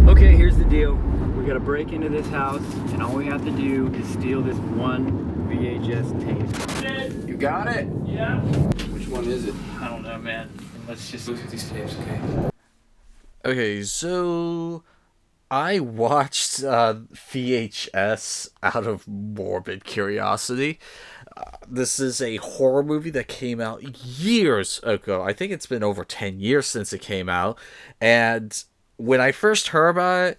Okay, here's the deal. We gotta break into this house, and all we have to do is steal this one VHS tape. You got it? Yeah. Which one is it? I don't know, man. Let's just Look at these tapes, okay? Okay, so I watched VHS out of morbid curiosity. This is a horror movie that came out years ago. I think it's been over 10 years since it came out. And when I first heard about it,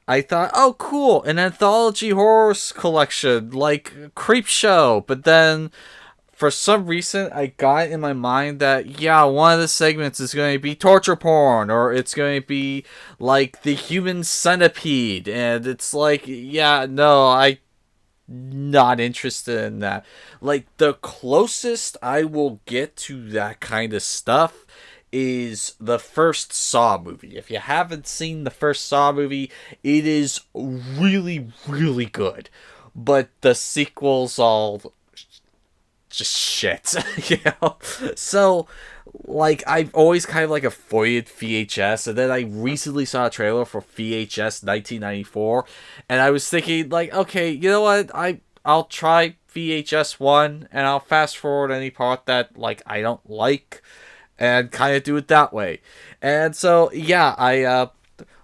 I thought, oh, cool, an anthology horror collection, like Creepshow. But then, for some reason, I got in my mind that, yeah, one of the segments is going to be torture porn, or it's going to be, like, the human centipede. And it's like, yeah, no, I'm not interested in that. Like, the closest I will get to that kind of stuff is the first Saw movie. If you haven't seen the first Saw movie, it is really, really good. But the sequels all just shit, you know? So, like, I've always kind of, like, avoided VHS, and then I recently saw a trailer for VHS 1994, and I was thinking, like, okay, you know what, I'll try VHS 1, and I'll fast forward any part that, like, I don't like, and kind of do it that way. And so, yeah, I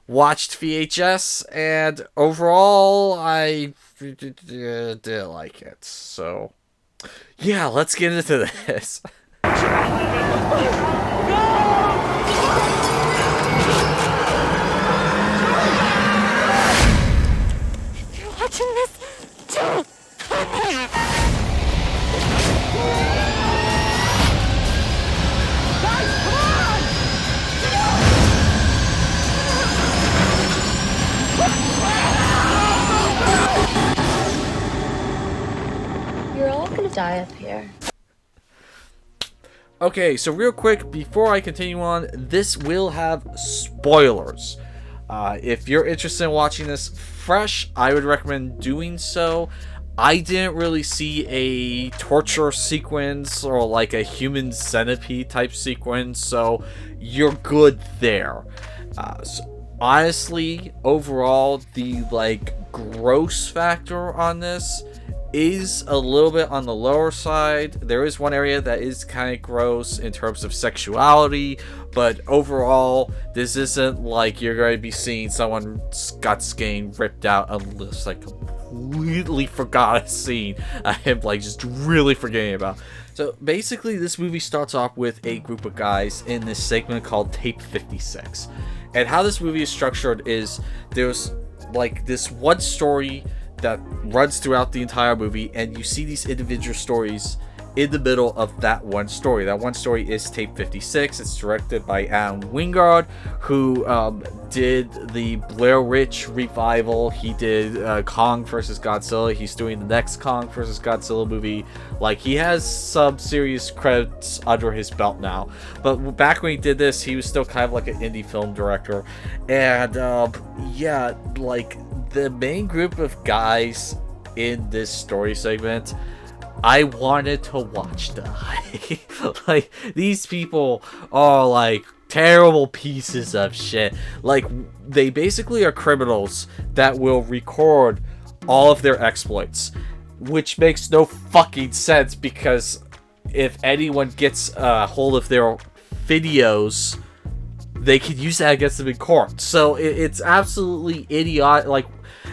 watched VHS, and overall, I didn't like it. So, yeah, let's get into this. If you're watching this, don't come here. You're all gonna die up here. Okay, so real quick, before I continue on, this will have spoilers. If you're interested in watching this fresh, I would recommend doing so. I didn't really see a torture sequence or like a human centipede type sequence, so you're good there. So honestly, overall, the like gross factor on this is a little bit on the lower side. There is one area that is kind of gross in terms of sexuality, but overall, this isn't like you're going to be seeing someone's guts getting ripped out unless I completely forgot a scene. I'm like just really forgetting about. So basically, this movie starts off with a group of guys in this segment called Tape 56. And how this movie is structured is there's like this one story that runs throughout the entire movie, and you see these individual stories in the middle of that one story. That one story is Tape 56. It's directed by Adam Wingard, who did the Blair Witch revival. He did Kong vs. Godzilla. He's doing the next Kong vs. Godzilla movie. Like, he has some serious credits under his belt now. But back when he did this, he was still kind of like an indie film director. And yeah, like, the main group of guys in this story segment, I wanted to watch die. Like, these people are like terrible pieces of shit. Like, they basically are criminals that will record all of their exploits, which makes no fucking sense, because if anyone gets a hold of their videos, they could use that against them in court. So it's absolutely idiotic. Like,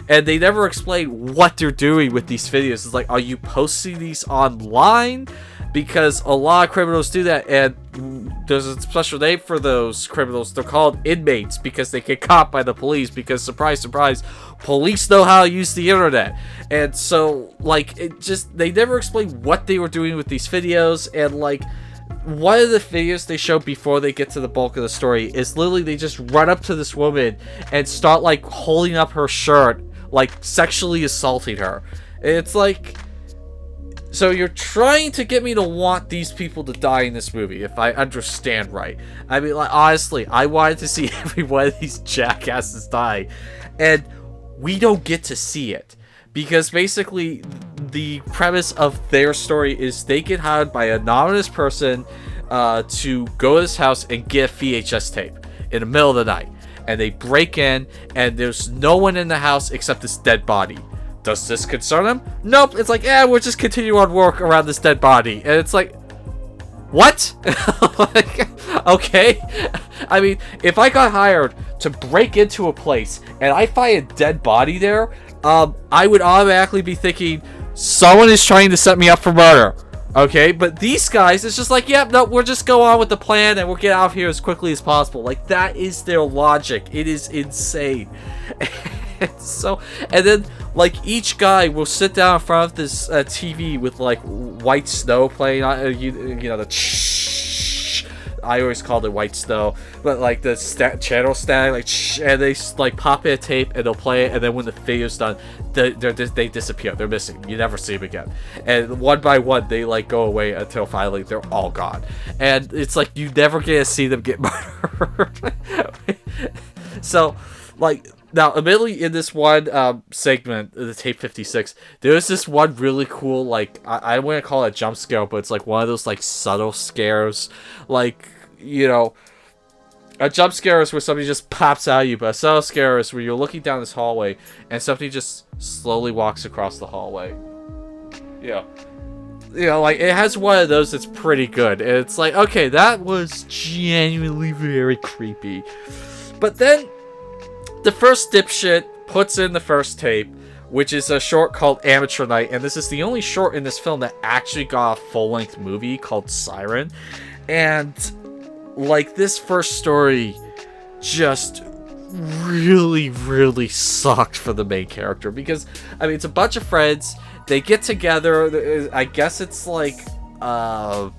and they never explain what they're doing with these videos. It's like, are you posting these online? Because a lot of criminals do that, and there's a special name for those criminals. They're called inmates, because they get caught by the police, because surprise, surprise, police know how to use the internet. And so, like, it just, they never explain what they were doing with these videos. And like, one of the videos they show before they get to the bulk of the story is literally they just run up to this woman and start like holding up her shirt, like sexually assaulting her. It's like, so you're trying to get me to want these people to die in this movie, if I understand right. I mean, like, honestly, I wanted to see every one of these jackasses die, and we don't get to see it. Because basically, the premise of their story is they get hired by an anonymous person to go to this house and get a VHS tape in the middle of the night. and they break in, and there's no one in the house except this dead body. Does this concern them? Nope. It's like, we'll just continue on work around this dead body. And it's like, what? Like, okay. I mean, if I got hired to break into a place and I find a dead body there, I would automatically be thinking, someone is trying to set me up for murder. Okay, but these guys, it's just like, yep, no, we'll just go on with the plan and we'll get out of here as quickly as possible. Like, that is their logic. It is insane. And then, like, each guy will sit down in front of this TV with, like, white snow playing on, you know, I always called it white snow, but, like, the channel static, like, and they, like, pop in a tape, and they'll play it, and then when the video's done, they disappear. They're missing. You never see them again. And one by one, they, like, go away until finally they're all gone. And it's like, you never get to see them get murdered. So, like... Now, admittedly, in this one segment, the tape 56, there was this one really cool, like, I wouldn't call it a jump scare, but it's like one of those, like, subtle scares. Like, you know, a jump scare is where somebody just pops out at you, but a subtle scare is where you're looking down this hallway and somebody just slowly walks across the hallway. Yeah. You know, like, it has one of those that's pretty good. And it's like, okay, that was genuinely very creepy. But then... the first dipshit puts in the first tape, which is a short called Amateur Night, and this is the only short in this film that actually got a full-length movie called Siren. And, like, this first story just really, really sucked for the main character, because, I mean, it's a bunch of friends, they get together, I guess it's like a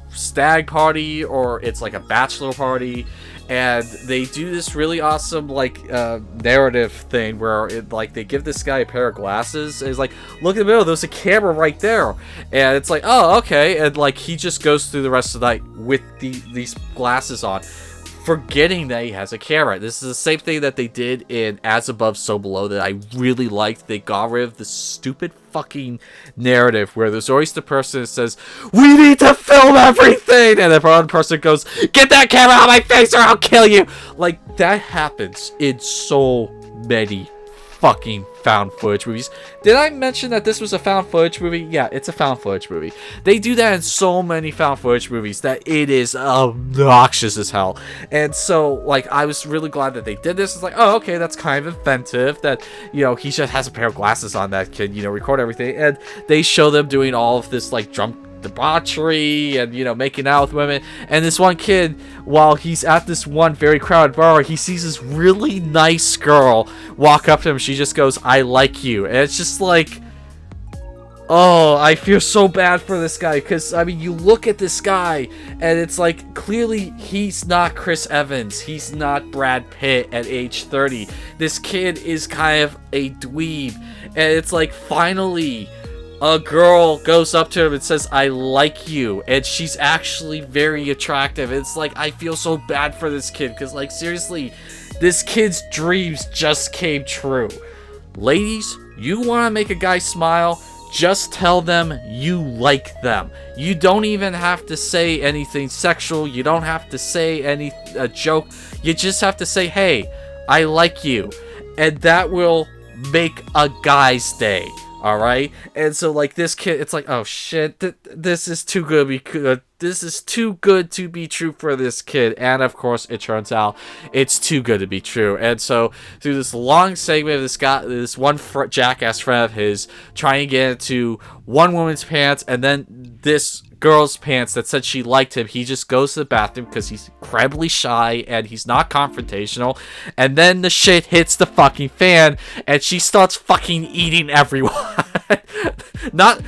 stag party, or it's like a bachelor party, and they do this really awesome, like, narrative thing where, it, like, they give this guy a pair of glasses, and he's like, look in the middle, there's a camera right there, and it's like, oh, okay, and, like, he just goes through the rest of the night with these glasses on, forgetting that he has a camera. This is the same thing that they did in As Above, So Below that I really liked. They got rid of the stupid fucking narrative where there's always the person that says, we need to film everything, and the one person goes, get that camera out of my face or I'll kill you. Like, that happens in so many fucking found footage movies. Did I mention that this was a found footage movie? Yeah, it's a found footage movie. They do that in so many found footage movies that it is obnoxious as hell. And so, like, I was really glad that they did this. It's like, oh, okay, that's kind of inventive that, you know, he just has a pair of glasses on that can, you know, record everything. And they show them doing all of this, like, drunk debauchery and, you know, making out with women. And this one kid, while he's at this one very crowded bar, he sees this really nice girl walk up to him. She just goes, I like you. And it's just like, oh, I feel so bad for this guy, because, I mean, you look at this guy and it's like, clearly he's not Chris Evans, he's not Brad Pitt at age 30. This kid is kind of a dweeb, and it's like, finally a girl goes up to him and says, I like you, and she's actually very attractive. It's like, I feel so bad for this kid, because, like, seriously, this kid's dreams just came true. Ladies, you want to make a guy smile, just tell them you like them. You don't even have to say anything sexual, you don't have to say a joke, you just have to say, hey, I like you, and that will make a guy's day. Alright? And so, like, this kid, it's like, oh shit, this is too good to be good. This is too good to be true for this kid. And of course, it turns out it's too good to be true. And so, through this long segment of this guy, this one jackass friend of his trying to get into one woman's pants, and then this girl's pants that said she liked him, he just goes to the bathroom because he's incredibly shy and he's not confrontational, and then the shit hits the fucking fan and she starts fucking eating everyone. not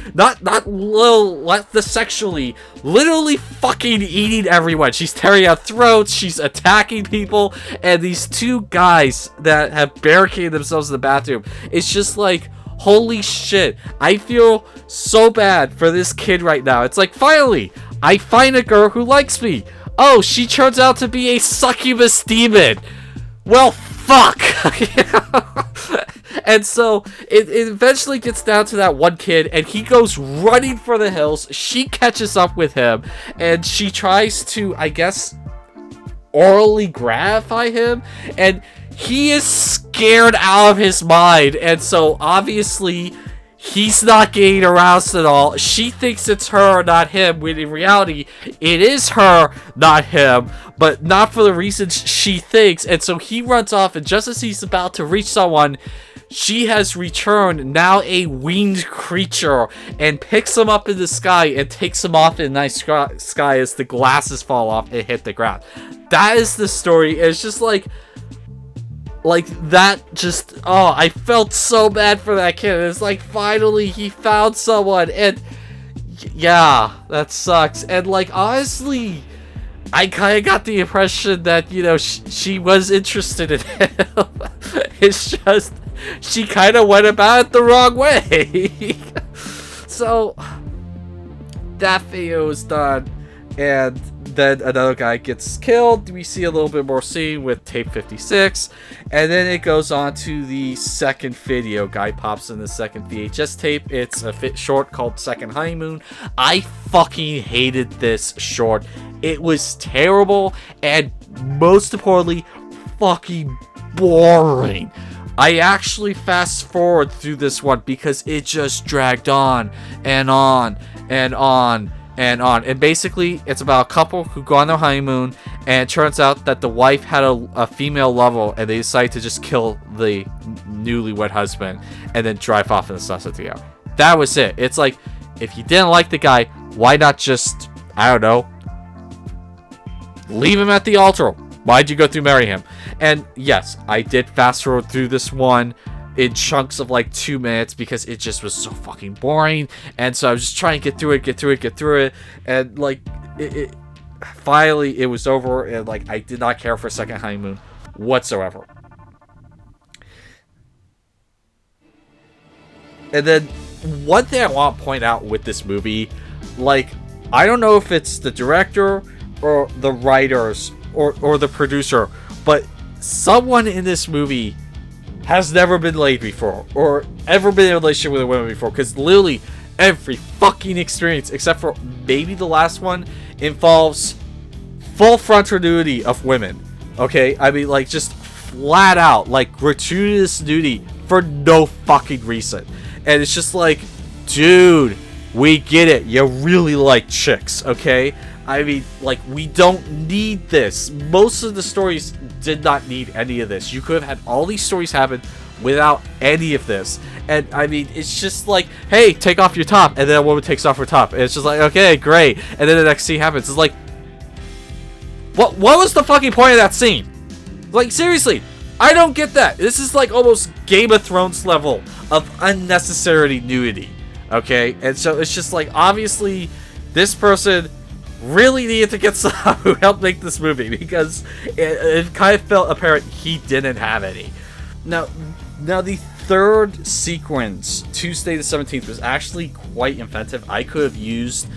the sexually, literally fucking eating everyone. She's tearing out throats, she's attacking people, and these two guys that have barricaded themselves in the bathroom, it's just like, holy shit, I feel so bad for this kid right now. It's like, finally, I find a girl who likes me. Oh, she turns out to be a succubus demon. Well, fuck. And so, it eventually gets down to that one kid, and he goes running for the hills. She catches up with him, and she tries to, I guess, orally gratify him, and he is scared out of his mind, and so obviously he's not getting aroused at all. She thinks it's her, not him, when in reality it is her, not him, but not for the reasons she thinks. And so he runs off, and just as he's about to reach someone, she has returned, now a winged creature, and picks him up in the sky and takes him off in the night sky as the glasses fall off and hit the ground. That is the story. It's just like that, just, oh, I felt so bad for that kid. It's like, finally he found someone, and yeah, that sucks. And like, honestly, I kind of got the impression that, you know, she was interested in him. It's just, she kind of went about it the wrong way. So, that video is done, and then another guy gets killed. We see a little bit more scene with tape 56, and then it goes on to the second video. Guy pops in the second VHS tape. It's a short called Second Honeymoon. I fucking hated this short. It was terrible, and most importantly, fucking boring. I actually fast forward through this one because it just dragged on and on and on and on. And basically, it's about a couple who go on their honeymoon, and it turns out that the wife had a female lover, and they decide to just kill the newlywed husband and then drive off in the sunset together. That was it. It's like, if you didn't like the guy, why not just, I don't know, leave him at the altar? Why'd you go through marry him? And yes, I did fast forward through this one in chunks of like 2 minutes because it just was so fucking boring. And so I was just trying to get through it. And like, it finally, it was over. And like, I did not care for Second Honeymoon whatsoever. And then one thing I want to point out with this movie, like, I don't know if it's the director or the writers or the producer, but someone in this movie has never been laid before or ever been in a relationship with a woman before, because literally every fucking experience except for maybe the last one involves full frontal nudity of women. Okay, I mean, like, just flat out, like, gratuitous nudity for no fucking reason. And it's just like, dude, we get it, you really like chicks, okay? I mean, like, we don't need this. Most of the stories did not need any of this. You could have had all these stories happen without any of this. And, I mean, it's just like, hey, take off your top. And then a woman takes off her top. And it's just like, okay, great. And then the next scene happens. It's like, what was the fucking point of that scene? Like, seriously, I don't get that. This is like almost Game of Thrones level of unnecessary nudity. Okay? And so it's just like, obviously, this person really needed to get someone who helped make this movie, because it kind of felt apparent he didn't have any. Now the third sequence, Tuesday the 17th, was actually quite inventive. I could have used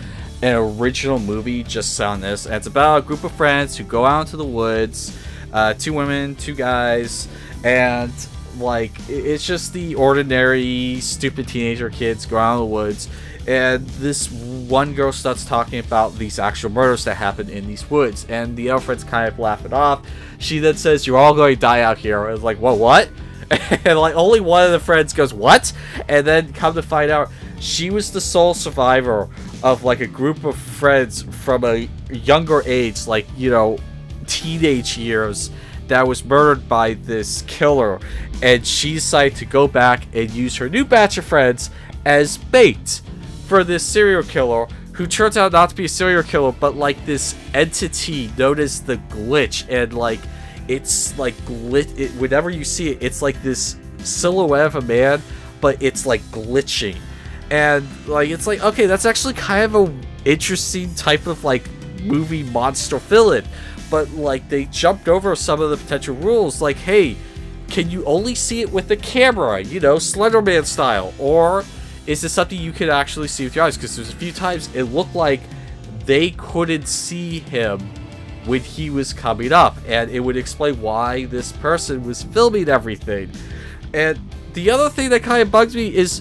an original movie just on this. And it's about a group of friends who go out into the woods, 2 women, 2 guys, and like, it's just the ordinary stupid teenager kids go out in the woods. And this one girl starts talking about these actual murders that happen in these woods, and the other friends kind of laugh it off. She then says, "You're all going to die out here." And it's like, "Whoa, what?" And like, only one of the friends goes, "What?" And then come to find out, she was the sole survivor of like a group of friends from a younger age, like, you know, teenage years, that was murdered by this killer. And she decided to go back and use her new batch of friends as bait for this serial killer, who turns out not to be a serial killer, but like this entity known as the Glitch. And like, it's like whenever you see it, it's like this silhouette of a man, but it's like glitching. And like, it's like, okay, that's actually kind of a interesting type of like movie monster villain. But like, they jumped over some of the potential rules, like, hey, can you only see it with the camera, you know, Slenderman style, or is this something you could actually see with your eyes? Because there's a few times it looked like they couldn't see him when he was coming up, and it would explain why this person was filming everything. And the other thing that kind of bugs me is,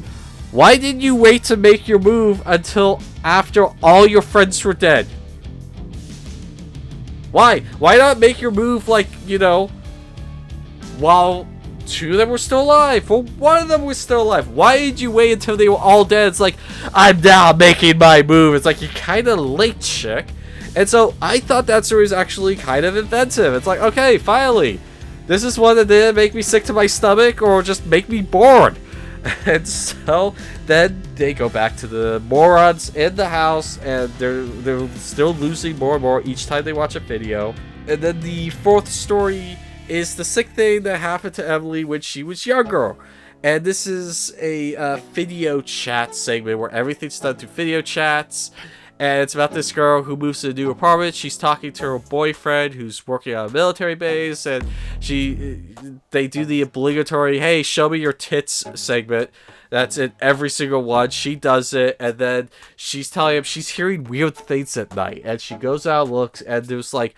why didn't you wait to make your move until after all your friends were dead? Why? Why not make your move like, you know, while 2 of them were still alive? Well, 1 of them was still alive. Why did you wait until they were all dead? It's like, I'm now making my move. It's like, you're kind of late, chick. And so I thought that story was actually kind of inventive. It's like, okay, finally. This is one that didn't make me sick to my stomach or just make me bored. And so then they go back to the morons in the house, and they're still losing more and more each time they watch a video. And then the 4th story is the sick thing that happened to Emily when she was younger. And this is a video chat segment where everything's done through video chats. And it's about this girl who moves to a new apartment. She's talking to her boyfriend who's working on a military base, and they do the obligatory, hey, show me your tits segment. That's in every single one. She does it, and then she's telling him she's hearing weird things at night. And she goes out and looks, and there's like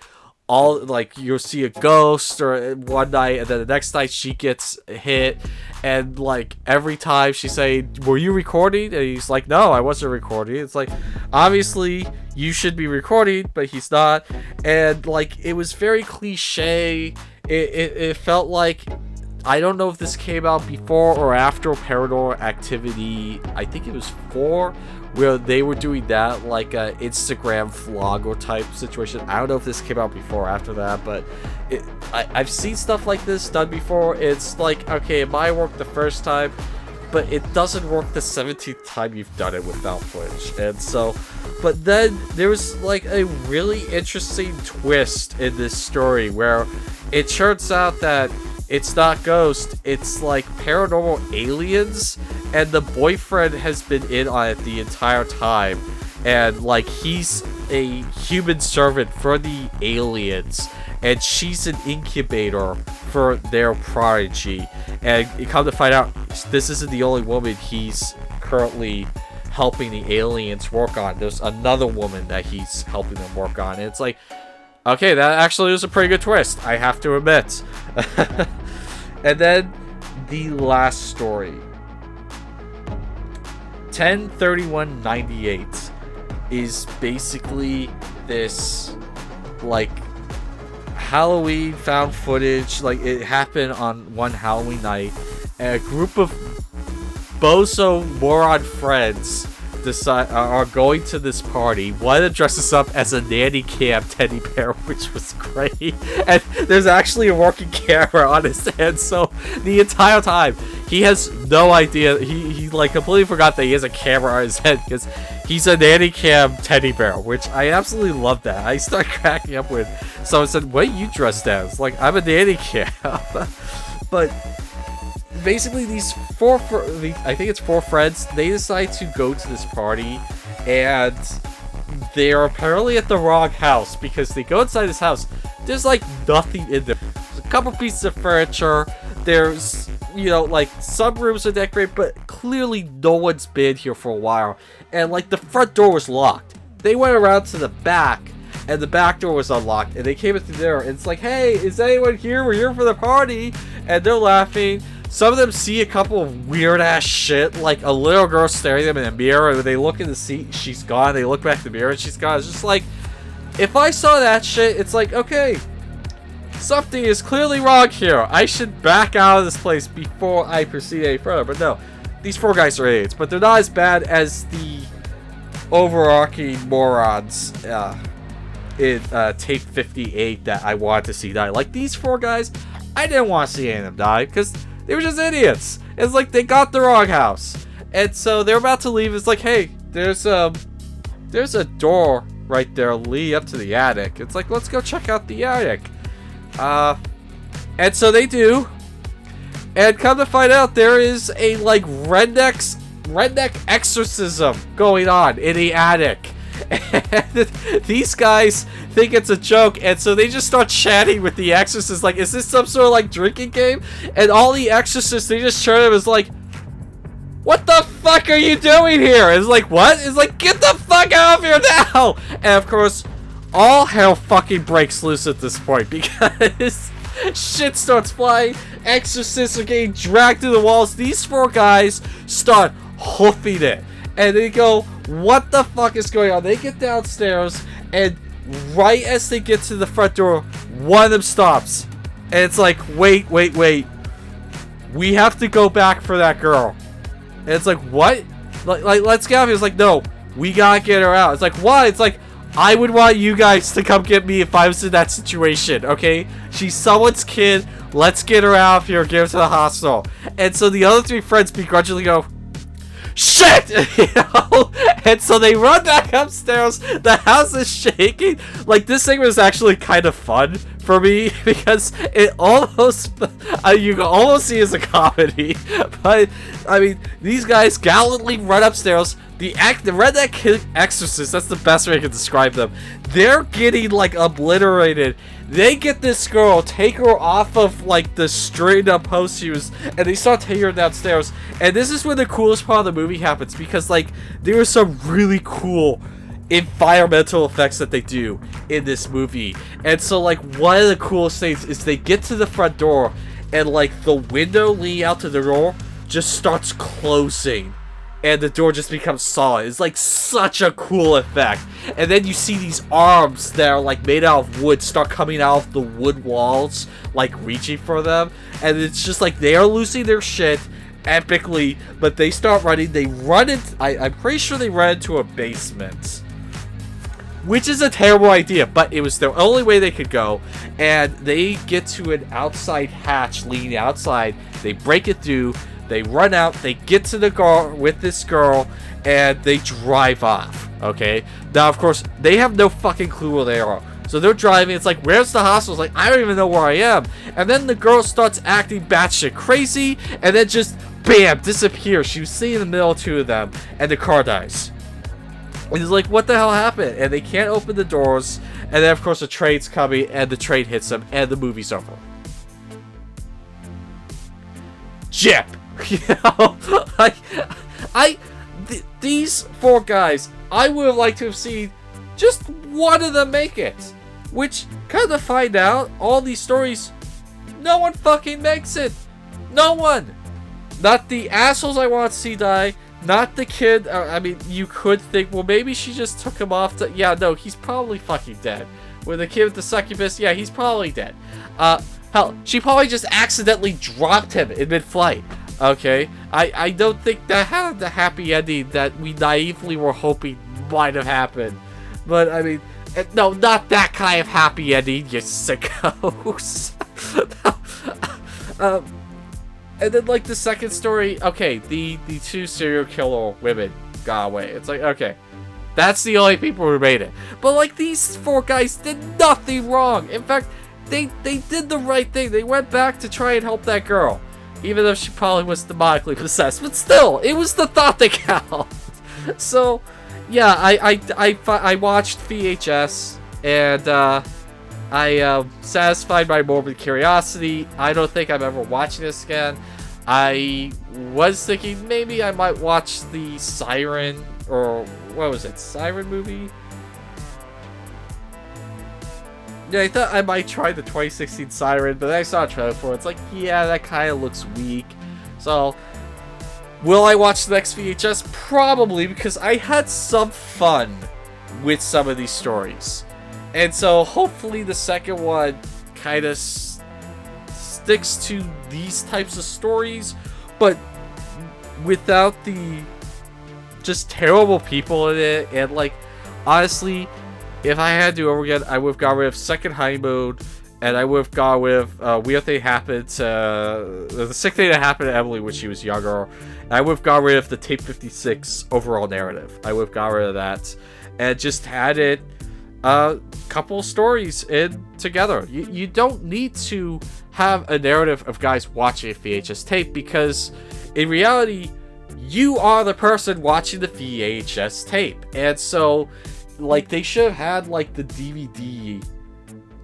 you'll see a ghost or one night, and then the next night she gets hit, and like every time she's saying, were you recording? And he's like, no, I wasn't recording. It's like, obviously you should be recording, but he's not. And like, it was very cliche. It felt like, I don't know if this came out before or after Paranormal Activity, I think it was 4, where they were doing that, like a Instagram vlog or type situation. I don't know if this came out before or after that, but I've seen stuff like this done before. It's like, okay, it might work the first time, but it doesn't work the 17th time you've done it without footage. And so, but then there was like a really interesting twist in this story where it turns out that it's not ghosts, it's like paranormal aliens, and the boyfriend has been in on it the entire time, and like he's a human servant for the aliens, and she's an incubator for their prodigy. And you come to find out, this isn't the only woman he's currently helping the aliens work on. There's another woman that he's helping them work on, and it's like, okay, that actually was a pretty good twist, I have to admit. And then the last story, 10/31/98, is basically this like Halloween found footage. Like, it happened on one Halloween night, and a group of bozo moron friends are going to this party. One of them dresses up as a nanny cam teddy bear, which was great, and there's actually a working camera on his head, so the entire time he has no idea. He like completely forgot that he has a camera on his head because he's a nanny cam teddy bear, which I absolutely love. That I start cracking up when someone said, what are you dressed as? Like, I'm a nanny cam. But basically, these I think it's 4 friends, they decide to go to this party, and they are apparently at the wrong house because they go inside this house. There's like nothing in there. There's a couple pieces of furniture. There's, you know, like some rooms are decorated, but clearly no one's been here for a while. And like the front door was locked. They went around to the back, and the back door was unlocked, and they came in through there, and it's like, hey, is anyone here? We're here for the party. And they're laughing. Some of them see a couple of weird-ass shit, like a little girl staring at them in a mirror, and they look in the seat, she's gone. They look back in the mirror, and she's gone. It's just like, if I saw that shit, it's like, okay, something is clearly wrong here. I should back out of this place before I proceed any further. But no, these 4 guys are idiots, but they're not as bad as the overarching morons in tape 58 that I wanted to see die. Like, these 4 guys, I didn't want to see any of them die, because they were just idiots. It's like they got the wrong house. And so they're about to leave. It's like, hey, there's a door right there leading up to the attic. It's like, let's go check out the attic. And so they do. And come to find out, there is a like redneck exorcism going on in the attic. And these guys think it's a joke, and so they just start chatting with the exorcist, like, is this some sort of like drinking game? And all the exorcists, they just turn to him as like, what the fuck are you doing here? It's like, what? It's like, get the fuck out of here now! And of course, all hell fucking breaks loose at this point, because shit starts flying, exorcists are getting dragged through the walls. These 4 guys start hoofing it, and they go, what the fuck is going on? They get downstairs, and right as they get to the front door, one of them stops. And it's like, wait. We have to go back for that girl. And it's like, what? Like let's get out of here. It's like, no, we gotta get her out. It's like, why? It's like, I would want you guys to come get me if I was in that situation, okay? She's someone's kid. Let's get her out of here, get her to the hospital. And so the other 3 friends begrudgingly go, shit! You know? And so they run back upstairs. The house is shaking. Like, this thing was actually kind of fun for me because it almost, you can almost see it as a comedy. But, I mean, these guys gallantly run upstairs. The redneck kid exorcist, that's the best way I can describe them. They're getting, like, obliterated. They get this girl, take her off of, like, the straight up post she was, and they start taking her downstairs. And this is where the coolest part of the movie happens, because, like, there are some really cool environmental effects that they do in this movie. And so, like, one of the coolest things is they get to the front door, and, like, the window leading out to the door just starts closing. And the door just becomes solid. It's like such a cool effect. And then you see these arms that are like made out of wood start coming out of the wood walls, like reaching for them. And it's just like they are losing their shit epically, but they start running. They run into, I'm pretty sure they run into a basement, which is a terrible idea, but it was the only way they could go. And they get to an outside hatch leading outside. They break it through. They run out, they get to the car with this girl, and they drive off, okay? Now, of course, they have no fucking clue where they are. So they're driving, it's like, where's the hospital? It's like, I don't even know where I am. And then the girl starts acting batshit crazy, and then just, bam, disappears. She was sitting in the middle of 2 of them, and the car dies. And it's like, what the hell happened? And they can't open the doors, and then, of course, the train's coming, and the train hits them, and the movie's over. Jip! You know, like, these 4 guys, I would have liked to have seen just one of them make it. Which, kind of find out, all these stories, no one fucking makes it. No one. Not the assholes I want to see die. Not the kid. I mean, you could think, well, maybe she just took him off to... Yeah, no, he's probably fucking dead. With the kid with the succubus, yeah, he's probably dead. Hell, she probably just accidentally dropped him in mid-flight. Okay, I don't think that had the happy ending that we naively were hoping might have happened. But, I mean, no, not that kind of happy ending, you sickos. And then, like, the second story, okay, the 2 serial killer women got away. It's like, okay, that's the only people who made it. But, like, these 4 guys did nothing wrong. In fact, they did the right thing. They went back to try and help that girl. Even though she probably was demonically possessed. But still, it was the thought that counted. So, yeah, I watched VHS. And, I satisfied my morbid curiosity. I don't think I'm ever watching this again. I was thinking maybe I might watch the Siren, or what was it, Siren movie? Yeah, I thought I might try the 2016 Siren, but I saw a trailer for it. It's like, yeah, that kind of looks weak. So, will I watch the next VHS? Probably, because I had some fun with some of these stories. And so, hopefully the second one kind of sticks to these types of stories, but without the just terrible people in it. And, like, honestly, if I had to do over again, I would have got rid of Second Honeymoon, and I would have got rid of Weird Thing Happened to... the sick thing that happened to Emily when she was younger. And I would have got rid of the Tape 56 overall narrative. I would have got rid of that. And just added a couple stories in together. You don't need to have a narrative of guys watching a VHS tape, because in reality, you are the person watching the VHS tape. And so, like, they should have had, like, the DVD,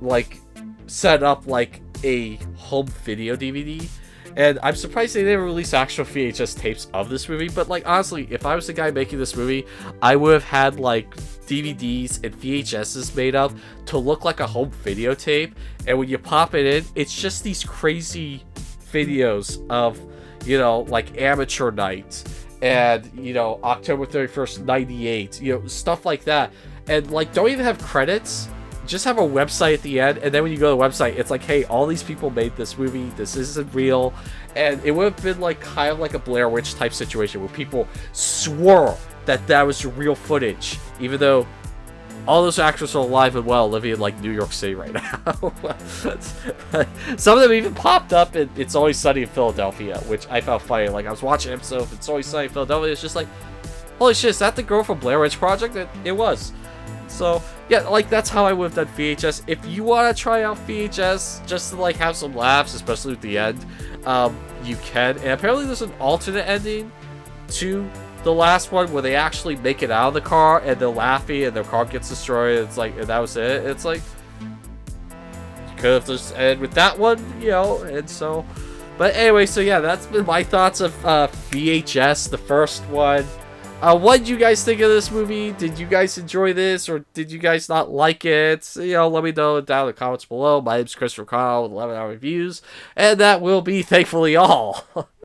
like, set up like a home video DVD. And I'm surprised they didn't release actual VHS tapes of this movie. But, like, honestly, if I was the guy making this movie, I would have had, like, DVDs and VHSs made up to look like a home videotape. And when you pop it in, it's just these crazy videos of, you know, like Amateur Night and, you know, October 31st, 98, you know, stuff like that. and like don't even have credits. Just have a website at the end, and then when you go to the website, it's like, hey, all these people made this movie. This isn't real, and it would have been like kind of like a Blair Witch type situation where people swore that was real footage, even though all those actors are alive and well, living in like New York City right now. Some of them even popped up in It's Always Sunny in Philadelphia, which I found funny. Like I was watching an episode of It's Always Sunny in Philadelphia. It's just like, holy shit, is that the girl from Blair Witch Project? It was. So yeah, like that's how I would have done VHS. If you want to try out VHS just to like have some laughs, especially at the end, you can. And apparently there's an alternate ending to the last one where they actually make it out of the car and they're laughing and their car gets destroyed. It's like, and that was it. It's like, you could have just ended with that one, you know. And so, but anyway, so yeah, that's been my thoughts of VHS, the first one. What did you guys think of this movie? Did you guys enjoy this, or did you guys not like it? You know, let me know down in the comments below. My name's Christopher Kyle with 11 Hour Reviews, and that will be thankfully all.